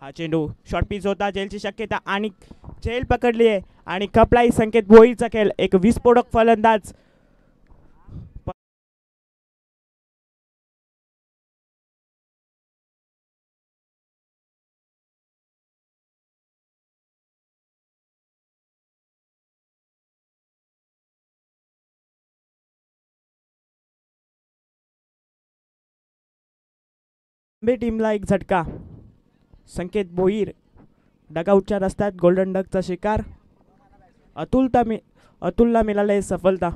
हा चेंडू short pitch होता, झेलची शक्यता आणि झेल पकडली आहे आणि खपलाई संकेत भोईरचा खेळ. एक विस्फोटक फलंदाज टीमला एक झटका. संकेत भोईर डगआउटच्या रस्त्यात गोल्डन डकचा शिकार. अतुलला मिळाले सफलता.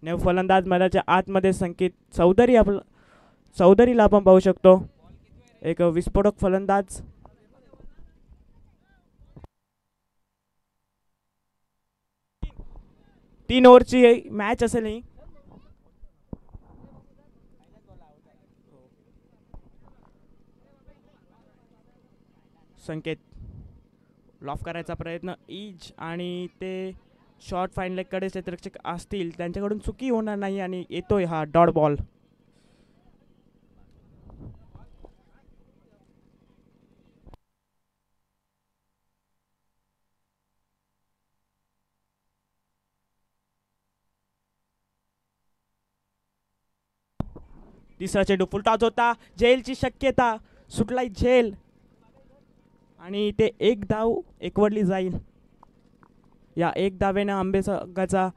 नेव फलंदाज मैदानाच्या आतमध्ये संकेत चौधरीला आपण पाहू शकतो. एक विस्फोटक फलंदाज. 3 ओव्हरची मॅच असेल ही. संकेत लॉफ करायचा प्रयत्न इज आणि ते शॉर्ट फाईन लेगकडे क्षेत्ररक्षक असतील त्यांच्याकडून चुकी होणार नाही आणि येतोय हा डॉट बॉल. तिसरा चेंडू फुलटॉस होता, झेलची शक्यता, सुटलाय झेल आणि ते एक धाव एकवडली जाईल. या एक धावेनं आंबे संघाचा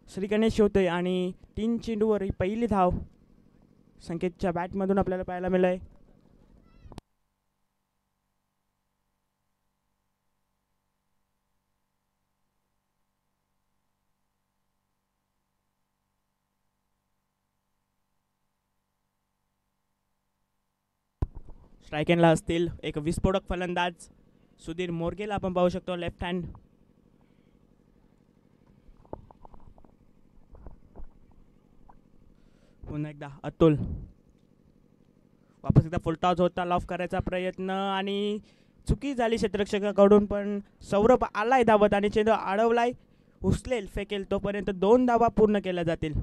श्री गणेश होतोय आणि 3 चेंडूवर ही पहिली धाव संकेतच्या बॅटमधून आपल्याला पाहायला मिळाली. स्ट्राईक एंडला असतील एक विस्फोटक फलंदाज सुधीर मोरगेला आपण पाहू शकतो. Left hand. पुन्हा एकदा अतुल. वापस एकदा फुलटॉस होता, लॉफ करायचा प्रयत्न आणि चुकी झाली क्षेत्ररक्षकाकडून, पण सौरभ आलाय धावत आणि चेंडू अडवलाय. उचलेल फेकेल तोपर्यंत 2 धावा पूर्ण केल्या जातील.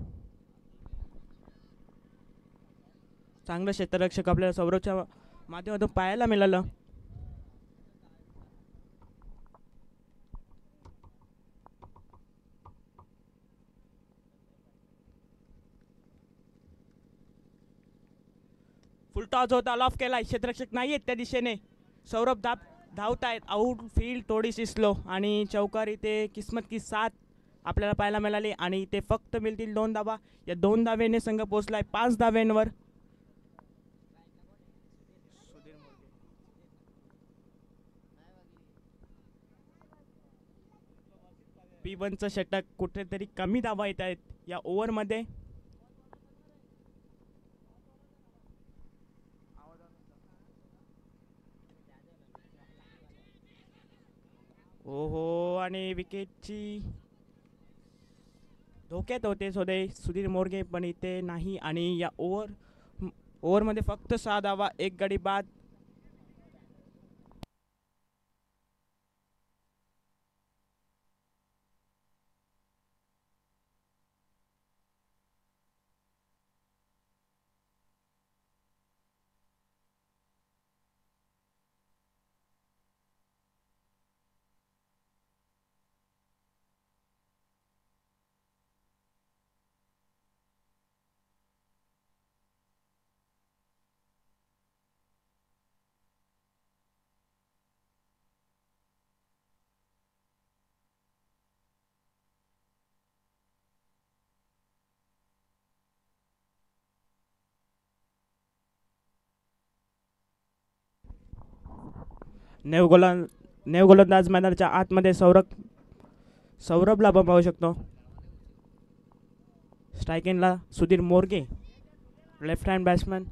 चांगलं क्षेत्ररक्षक आपल्याला सौरभच्या माध्यमातून पाहायला मिळालं. फुलटॉस होता, लॉफ केलाय, क्षेत्ररक्षक नाही आहेत त्या दिशेने. सौरभ धावतायत. आउट फील्ड थोडीशी स्लो आणि चौकार इथे किस्मत की साथ आपल्याला पाहायला मिळाली आणि ते फक्त मिळतील 2 धावा. या 2 धावेने संघ पोहोचलाय 5 धाव्यांवर. P1चं षटक, कुठेतरी कमी धावा येत आहेत या ओव्हरमध्ये. ओहो, आणि विकेटची धोक्यात होते सुधीर मोरगे, पण इथे नाही. आणि या ओव्हरमध्ये फक्त 6 धावा, 1 गडी बाद. नेव गोलंदाज मैदानाच्या आतमध्ये सौरभला आपण पाहू शकतो. स्ट्राईक एंडला सुधीर मोरगे, लेफ्ट हँड बॅट्समॅन.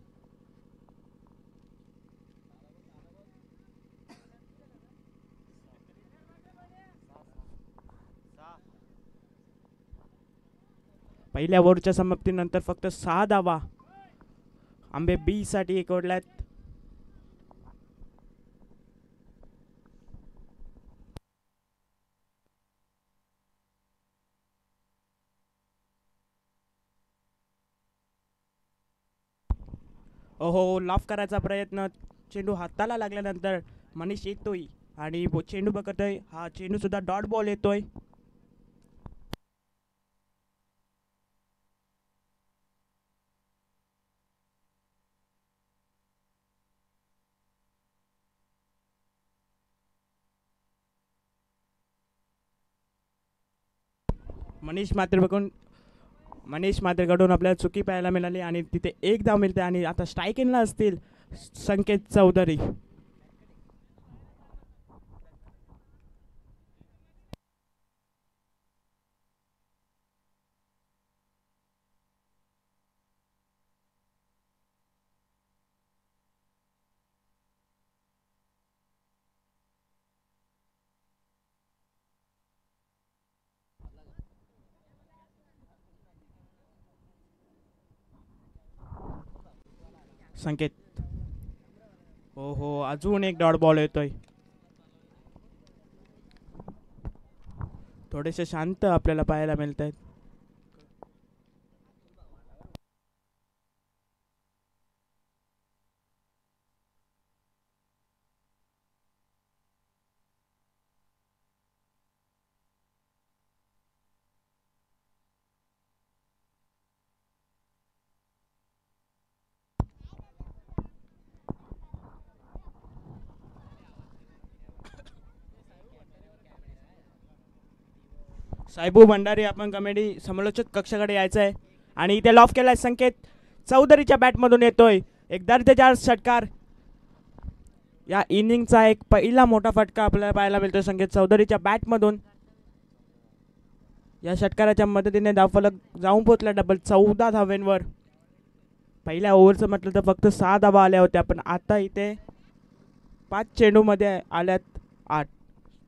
पहिल्या ओव्हरच्या समाप्तीनंतर फक्त 6 धावा आंबे बी साठी एकवडल्यात. ओहो लॉफ करायचा प्रयत्न, चेंडू हाताला लागल्यानंतर मनीष येतोय आणि चेंडू पकडतोय, हा चेंडू सुद्धा डॉट बॉल येतोय. मनीष मात्रेकडून मनीष मात्रेकडून आपल्याला चुकी पाहायला मिळाली आणि तिथे एक धाव मिळते आणि आता स्ट्राईक इनला असतील संकेत चौधरी. संकेत, हो हो अजून एक डॉट बॉल येतोय. थोडेसे शांत आपल्याला पाहायला मिळत आहेत. साहेबू भंडारी आपण कमेडी समालोचक कक्षाकडे यायचं आहे आणि इथे लॉफ केलाय. संकेत चौधरीच्या बॅटमधून येतोय एक दर्जेदार षटकार. या इनिंगचा एक पहिला मोठा फटका आपल्याला पाहायला मिळतो संकेत चौधरीच्या बॅटमधून. या षटकाराच्या मदतीने धावफलक जाऊन पोहोचला डबल 14 धावांवर. पहिल्या ओव्हरचं म्हटलं तर फक्त 6 धावा आल्या होत्या, पण आता इथे 5 चेंडूमध्ये आल्यात 8,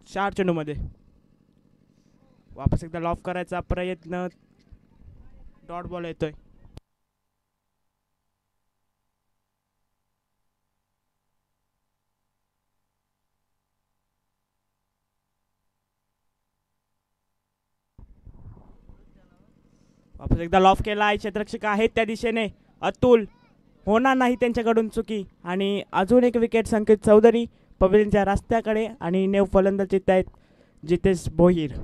4 चेंडूमध्ये. वापस एकदा लॉफ करायचा प्रयत्न, डॉट बॉल येतोय. वापस एकदा लॉफ केला आहे. क्षेत्ररक्षक आहेत त्या दिशेने अतुल, होणार नाही त्यांच्याकडून चुकी आणि अजून एक विकेट संकेत चौधरी पवेलियनच्या रस्त्याकडे आणि नेव फलंदाज येत आहेत जितेश भोईर.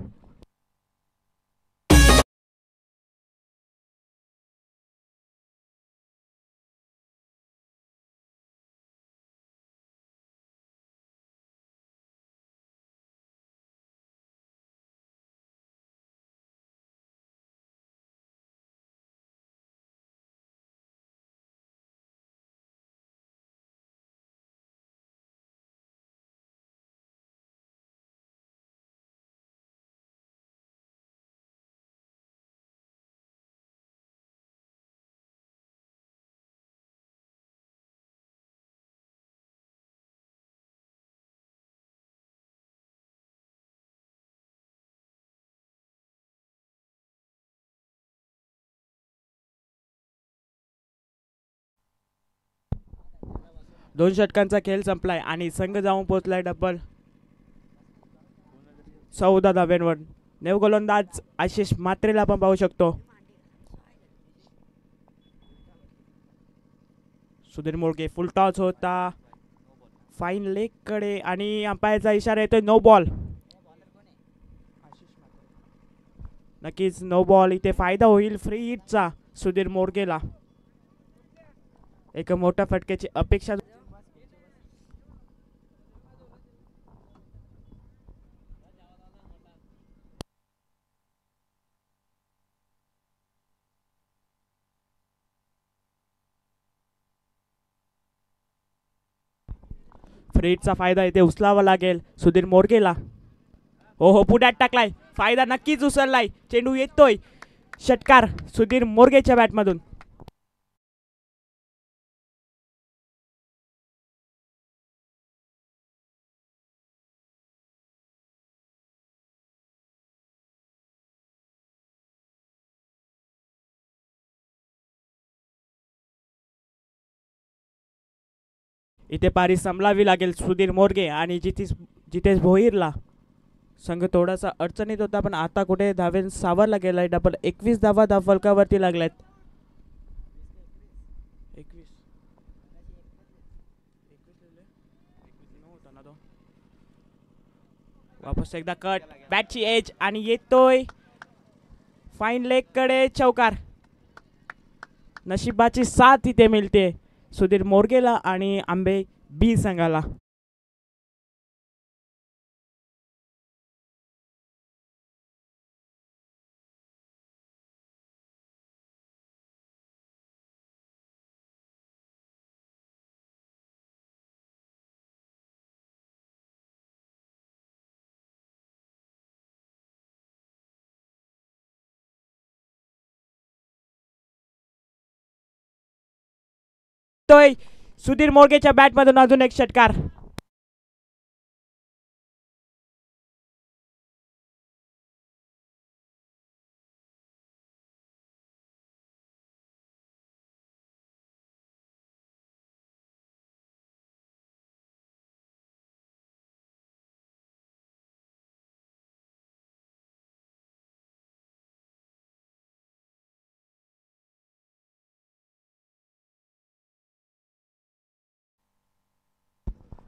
दोन षटकांचा खेळ संपलाय आणि संघ जाऊन पोहोचलाय डबल 14 धाव्यांवर. नेव गोलंदाज आशिष मात्रेला आपण पाहू शकतो. सुधीर मोडके फुल टॉस होता फाईन लेग कडे आणि अंपायरचा इशारा येतोय नो बॉल. नक्कीच नो बॉल. इथे फायदा होईल फ्री हिटचा सुधीर मोडकेला. एक मोठ्या फटक्याची अपेक्षा. फ्रीटचा फायदा इथे उचलावा लागेल सुधीर मोडकेला. हो हो पुढ्यात टाकलाय, फायदा नक्कीच उचललाय. चेंडू येतोय, षटकार सुधीर मोडकेच्या बॅटमधून. इथे पारी संभलावी लागेल सुधीर मोडके आणि जितेश भोईरला. संघ थोडासा अडचणीत होता पण आता कुठे धावेन सावरला गेलाय. डबल 21 धावा धावफलकावरती लागल्यात. 21 वापस एकदा कट बॅटची एज आणि येतोय फाईन लेग कडे चौकार. नशिबाची साथ इथे मिळते सुधीर मोरगेला आणि आंबे बी संघाला. सुधीर मोरगेच्या बॅटमधून अजून एक षटकार.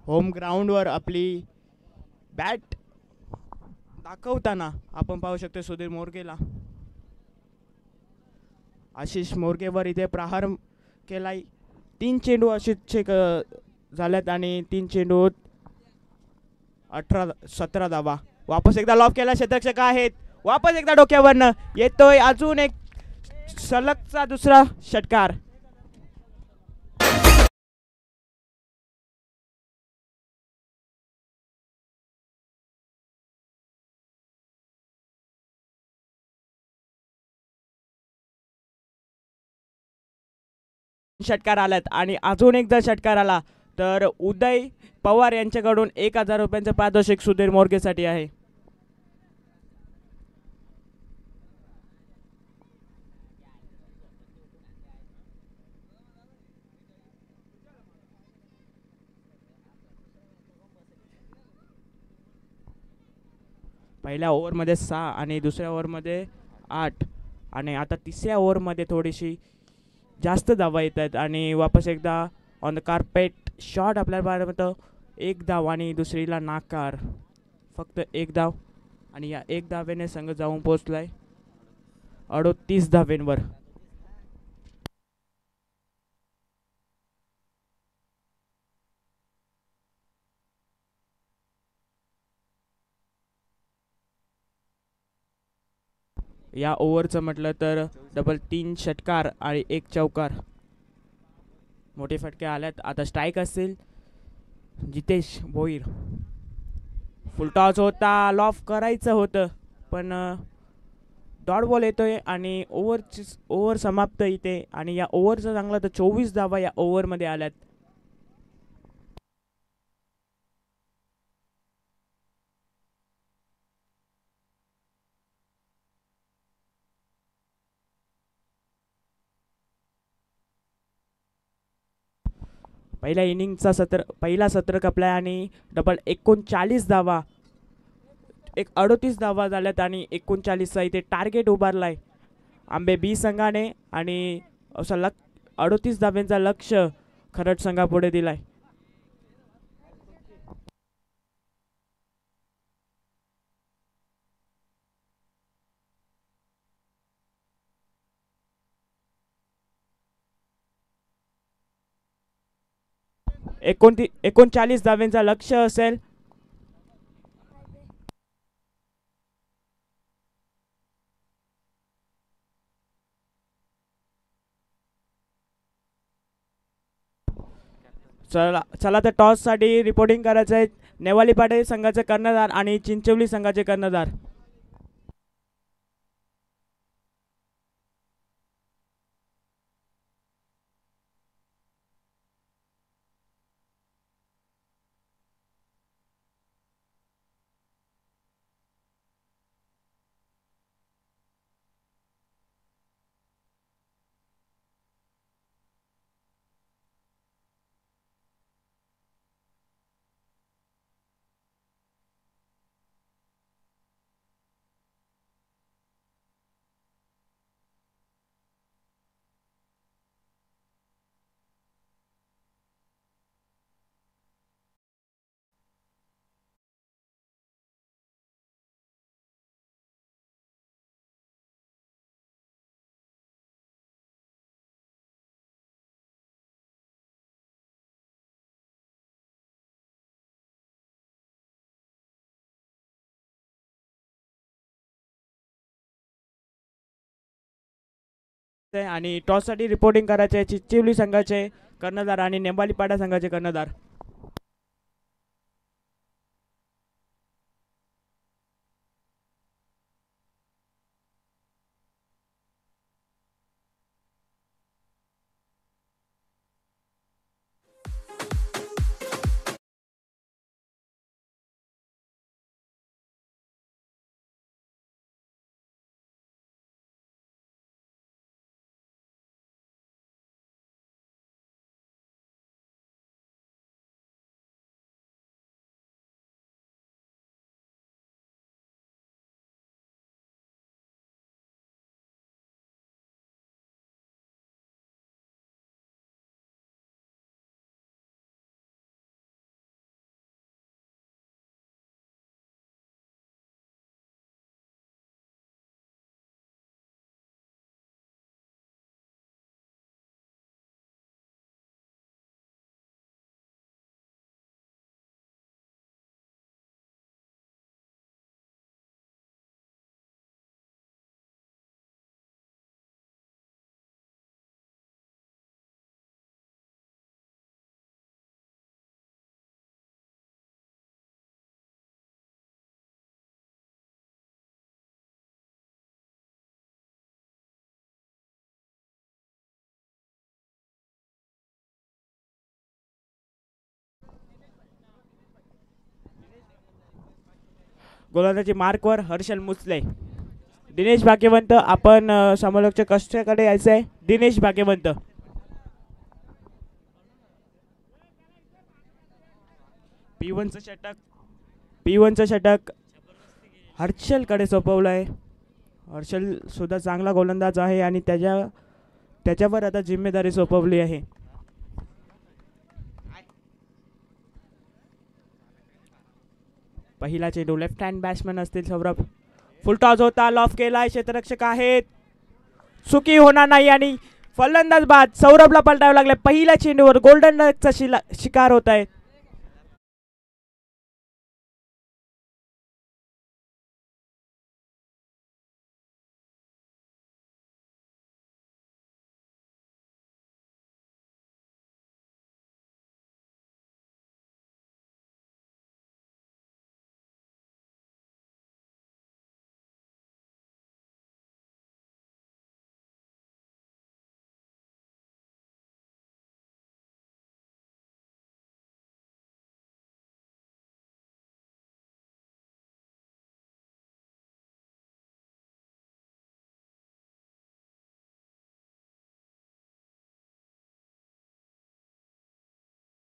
होम ग्राउंडवर आपली बॅट दाखवताना आपण पाहू शकतो सुधीर मोरगेला. आशिष मोरगेवर इथे प्रहार केलाय. 3 चेंडू आशिषचे झाल्यात आणि 3 चेंडूत 17 धावा. वापस एकदा लॉफ केला. शतरक्षक आहेत. वापस एकदा डोक्यावरनं येतोय अजून एक सलगचा दुसरा षटकार. षटकार आलात आणि अजून एक जर षटकार आला तर उदय पवार यांच्याकडून 1000 रुपयांचं पारितोषिक सुधीर मोरगेसाठी आहे. पहिल्या ओव्हरमध्ये 6 आणि दुसऱ्या ओव्हरमध्ये 8 आणि आता तिसऱ्या ओव्हरमध्ये थोडीशी जास्त धावा येत आहेत आणि वापस एकदा ऑन द कार्पेट शॉट आपल्याला पाहायला मिळतं. 1 धाव आणि दुसरीला नाकार. फक्त 1 धाव आणि या 1 धावेने संघ जाऊन पोहोचलाय 38 धावेंवर. या ओव्हरचं म्हटलं तर डबल 3 षटकार आणि 1 चौकार. मोठे फटके आल्यात. आता स्ट्राईक असेल जितेश भोईर. फुलटॉस होता. लॉफ करायचं होतं पण डॉट बॉल येतोय आणि ओव्हर समाप्त इथे आणि या ओव्हरचं चांगलं तर 24 धावा या ओव्हरमध्ये आल्यात. पहिल्या इनिंगचा पहिला सत्र कपलाय आणि डबल 39 धावा 38 धावा झाल्यात आणि 39चा इथे टार्गेट उभारलाय आंबे बी संघाने आणि असं 38 धाव्यांचा लक्ष खरड संघापुढे दिलाय. एकोण 39 धाव्यांचा लक्ष असेल. चला तर टॉस साठी रिपोर्टिंग करायचं आहे. नेवाली पाटील संघाचे कर्णधार आणि चिंचवली संघाचे कर्णधार. आणि टॉससाठी रिपोर्टिंग करायचे चिचिवली संघाचे कर्णधार आणि नेमालीपाडा संघाचे कर्णधार. गोलंदाजी मार्कवर हर्षल मुसले. दिनेश भाग्यवंत आपण समालोचक कष्टाकडे यायचं आहे. दिनेश भाग्यवंत. P1चं षटक. P1चं षटक हर्षलकडे सोपवलं आहे. हर्षल सुद्धा चांगला गोलंदाज आहे आणि त्याच्यावर आता जिम्मेदारी सोपवली आहे. पहिला चेंडू लेफ्ट हँड बॅट्समन असतील सौरभ. फुलटॉस होता. लॉफ केलाय. क्षेत्ररक्षक आहेत. चुकी होणार नाही आणि फलंदाज बाद. सौरभला पलटावं लागलं. पहिल्या चेंडूवर गोल्डन डकचा शिकार होत आहे.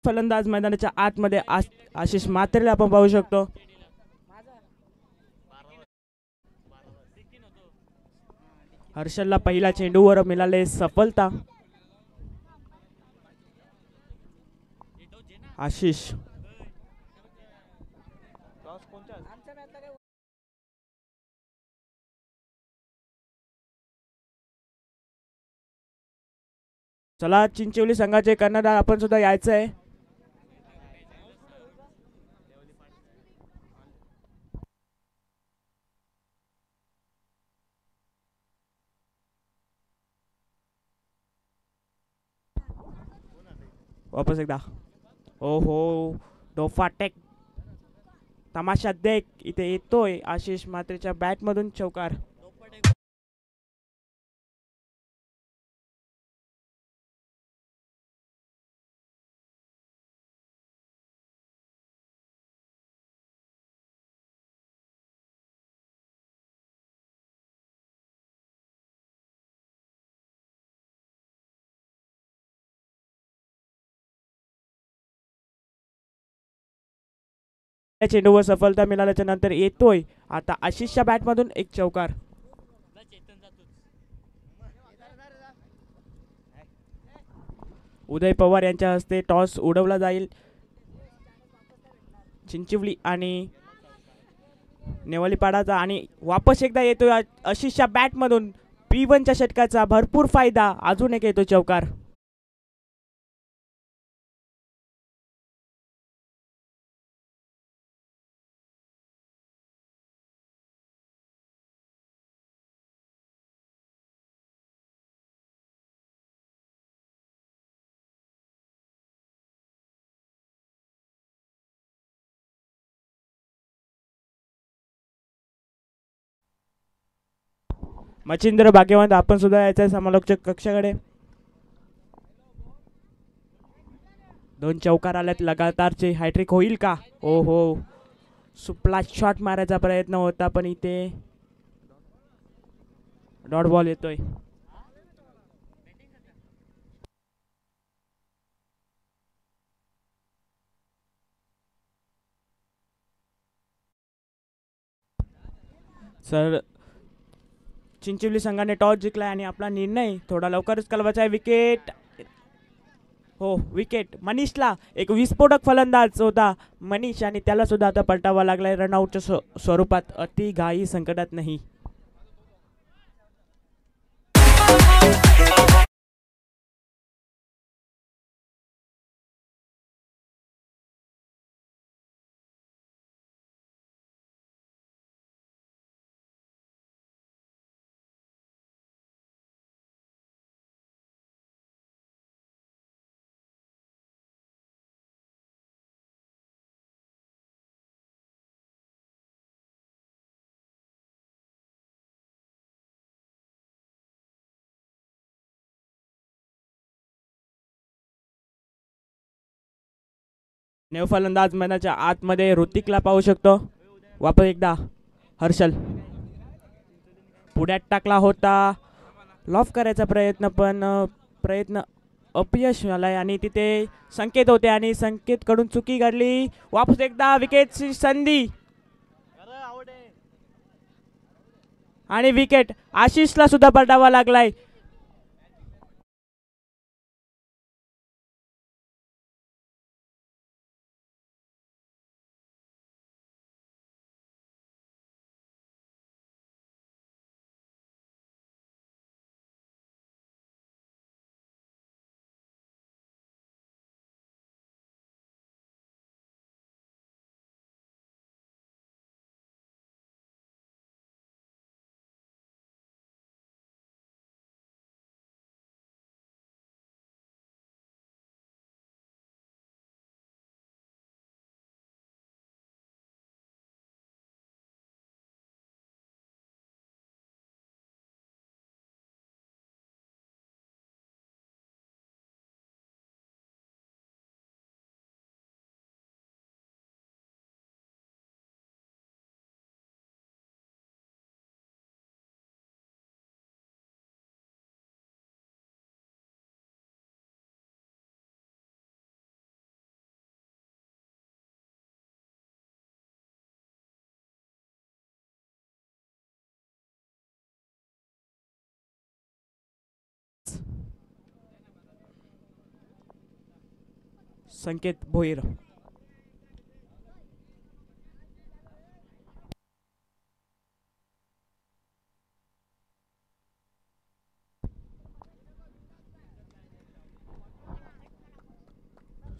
फलंदाज मैदानाच्या आतमध्ये आशिष म्हात्रेला आपण पाहू शकतो. हर्षलला पहिल्या चेंडूवर मिळाले सफलता. आशिष चला चिंचोली संघाचे कर्णधार आपण सुद्धा यायचं आहे. वापस एकदा. ओहो डोफाटेक तमाशा देख इथे येतोय. आशिष म्हात्रेच्या बॅट मधून चौकार. चेंडूवर सफलता मिळाल्याच्या नंतर येतोय आता आशिषच्या बॅट मधून एक चौकार. उदय पवार यांच्या हस्ते टॉस उडवला जाईल. चिंचिवली आणि नेवालीपाडाचा आणि वापस एकदा येतोय आशिषच्या बॅट मधून P1च्या षटकाचा भरपूर फायदा. अजून एक येतो चौकार. मच्छिंद्र भाग्यवंत आपण सुद्धा यायचं आहे समालोचक कक्षाकडे. 2 चौकार आल्यात लगातारचे. हॅट्रिक होईल का? ओ हो, सुपला शॉट मारायचा प्रयत्न होता पण इथे डॉट बॉल येतोय. सर चिंचोली संघाने टॉस जिंकलाय आणि आपला निर्णय थोडा लवकरच कळवायचा आहे. विकेट, हो विकेट. मनीषला एक विस्फोटक फलंदाज होता मनीष आणि त्याला सुद्धा आता पलटावा लागलाय रनआउटच्या स्वरूपात. अति घाई संकटात नाही. नेव फलंदाज मैदानाच्या आतमध्ये ऋतिकला पाहू शकतो. वापर एकदा हर्षल पुढ्यात टाकला होता. लॉफ करायचा प्रयत्न पण प्रयत्न अपयश आलाय आणि तिथे संकेत होते आणि संकेत कडून चुकी घडली. वापस एकदा विकेटची संधी आणि विकेट. आशिषला सुद्धा पलटावा लागलाय. संकेत भोईर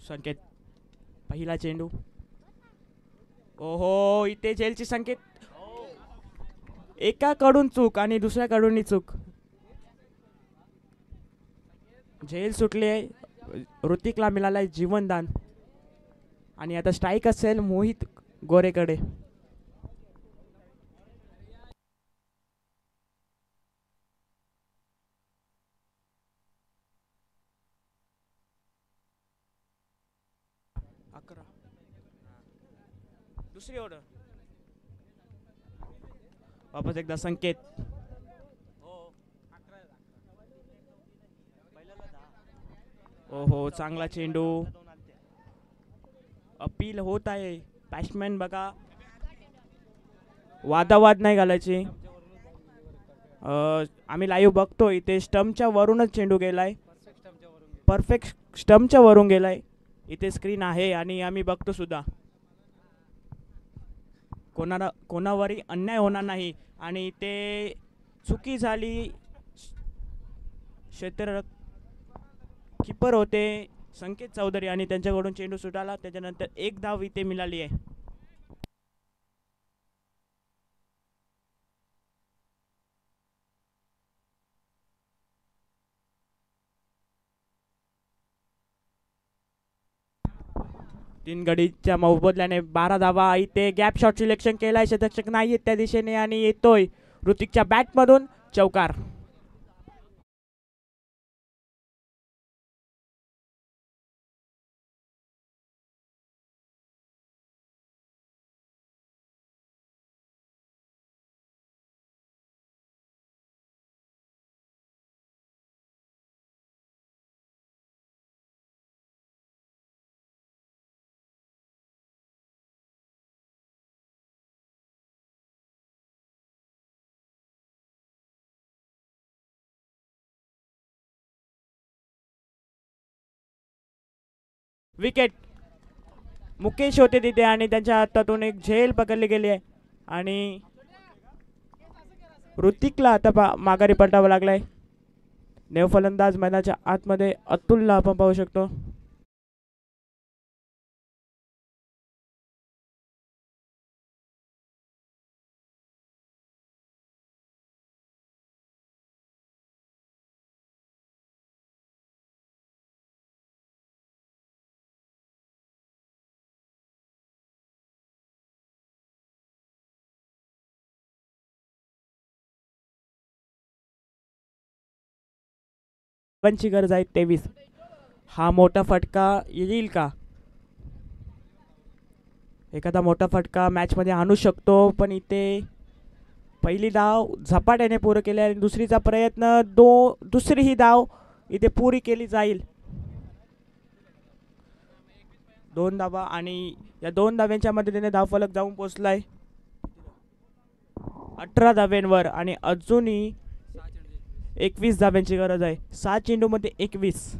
संकेत पहिला चेंडू. ओहो, इथे झेलची संकेत. एकाकडून चूक आणि दुसऱ्याकडून चूक. झेल सुटले. ऋतिकला मिळालाय जीवनदान आणि आता स्ट्राईक असेल मोहित गोरेकडे. दुसरी ऑर्डर. वापस एकदा संकेत. ओहो, चांगला चेंडू. अपील होत आहे. बॅट्समॅन बघा, वादावाद नाही घालायची. आम्ही लाईव्ह बघतोय इथे स्टंपच्या वरूनच चेंडू गेलाय. परफेक्ट स्टंपच्या वरून गेलाय. इथे स्क्रीन आहे आणि आम्ही बघतो सुद्धा. कोणावरही अन्याय होणार नाही आणि ते चुकी झाली. क्षेत्र किपर होते संकेत चौधरी आणि त्यांच्याकडून चेंडू सुटाला. त्याच्यानंतर एक धाव इथे मिळाली आहे. तीन गडीच्या मोबदल्याने 12 धावा. इथे गॅप शॉट सिलेक्शन केलाय. शतक नाही येत त्या दिशेने आणि येतोय ऋतिकच्या बॅटमधून. चौकार. विकेट. मुकेश होते तिथे आणि त्यांच्या हातातून एक झेल पकडली गेली आहे आणि ऋतिकला आता माघारी पलटावं लागलंय. नेवफलंदाज मैदानाच्या आतमध्ये अतुलला आपण पाहू शकतो. ची गरज आहे 23. हा मोठा फटका येईल का? एखादा मोठा फटका मॅच मध्ये आणू शकतो, पण इथे पहिली धाव झपाट्याने पूर्ण केली आणि दुसरीचा प्रयत्न दुसरी ही धाव इथे पुरी केली जाईल. 2 धावा आणि या 2 धाव्यांच्या मदतीने धावफलक जाऊन पोहोचलाय 18 धाव्यांवर आणि अजूनही 21 धाव्यांची गरज आहे. 6 चेंडूमध्ये 21.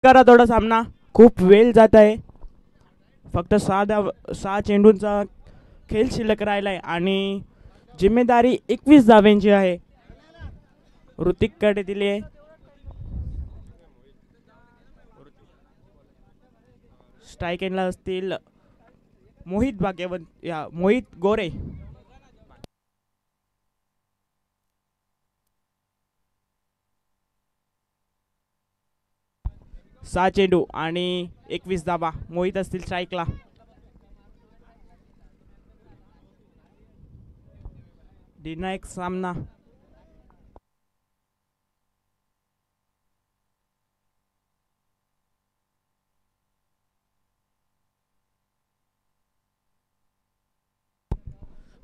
करा थोडा सामना खूप वेळ जात आहे. फक्त 6 चेंडूंचा खेळ शिल्लक राहिलाय आणि जिम्मेदारी 21 धाव्यांची आहे. ऋतिककडे दिली आहे. स्ट्राईक एंडला असतील मोहित गोरे. 6 चेंडू आणि 21 धावा. मोहित असतील स्ट्राईकला. निर्णायक सामना.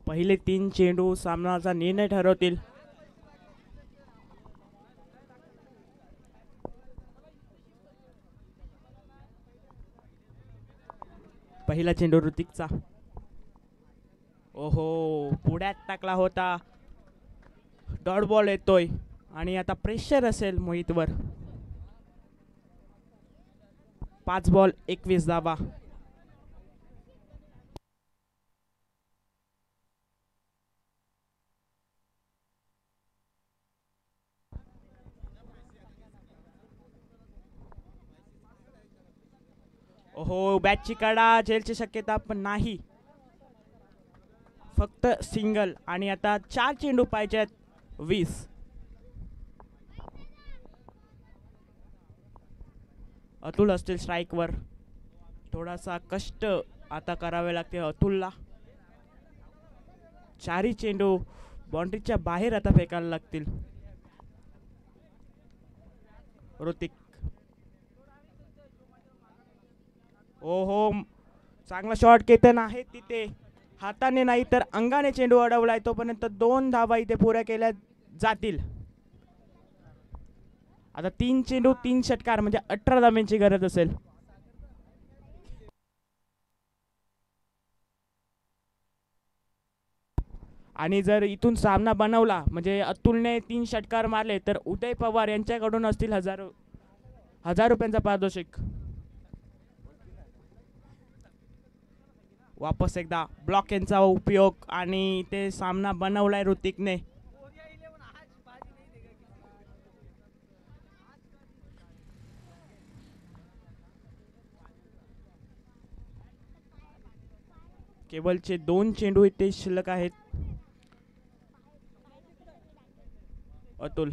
पहिले 3 चेंडू सामनाचा निर्णय ठरवतील. पहिला चेंडू ऋतिकचा. ओहो, पुढ्यात टाकला होता. डॉट बॉल येतोय आणि आता प्रेशर असेल मोहितवर. 5 बॉल 21 धावा. ओहो, बॅटची कडा झेलची शक्यता पण नाही. फक्त सिंगल आणि आता 4 चेंडू पाहिजेत 20. अतुल असतील स्ट्राईकवर. थोडासा कष्ट आता करावे लागते अतुलला. 4 चेंडू बाउंड्रीच्या बाहेर आता फेकायला लागतील. ऋतिक ओहो, चांगला शॉट केतन आहे तिथे, हाताने नाही तर अंगाने चेंडू अडवलाय. तोपर्यंत 2 धावा इथे पुऱ्या केल्या जातील. आता 3 चेंडू 3 षटकार म्हणजे 18 धाब्यांची गरज असेल. आणि जर इथून सामना बनवला म्हणजे अतुलने 3 षटकार मारले तर उदय पवार यांच्याकडून असतील हजार रुपयांचा पारितोषिक. वापस एकदा ब्लॉक यांचा उपयोग आणि ते सामना बनवलाय ऋतिकने. केवळचे 2 चेंडू इथे शिल्लक आहेत. अतुल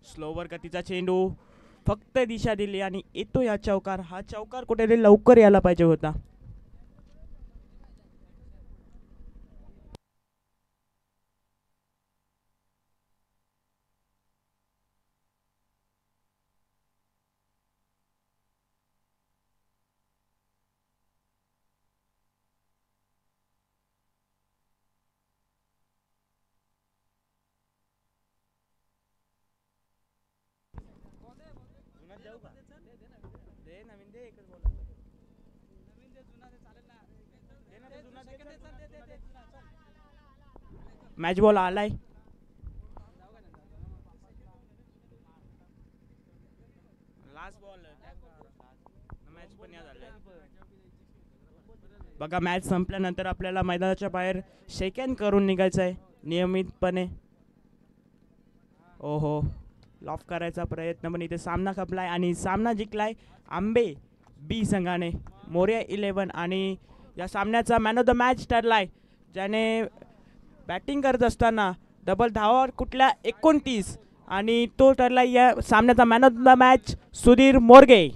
स्लोवर गतीचा चेंडू, फक्त दिशा दिली आणि येतो या चौकार. हा चौकार कुठेतरी लवकर यायला पाहिजे होता. मॅच बॉल आलाय. लास्ट बॉल मॅच पण या झालाय. बघा, मॅच संपल्यानंतर आपल्याला मैदानाच्या बाहेर शेक हँड करून निघायचं आहे नियमितपणे. ओहो, लॉफ करायचा प्रयत्न पण इथे सामना खपलाय आणि सामना जिंकलाय आंबे बी संघाने. मोरया 11 आणि या सामन्याचा मॅन ऑफ द मॅच ठरलाय, ज्याने बॅटिंग करत असताना डबल धावावर कुठल्या 29 आणि तो ठरलाय या सामन्याचा man of the match Sudhir Morge.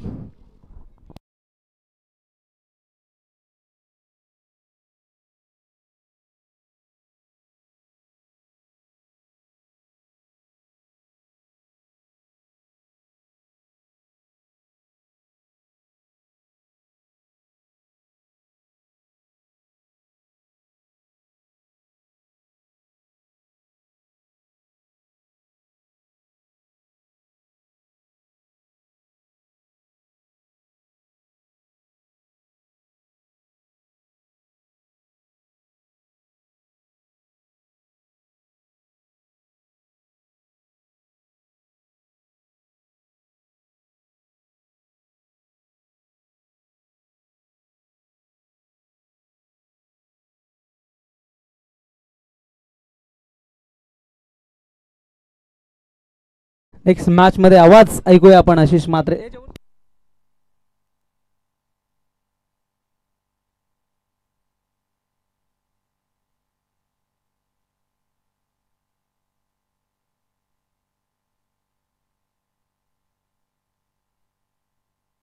Next match मध्ये आवाज ऐकूया आपण आशिष म्हात्रे.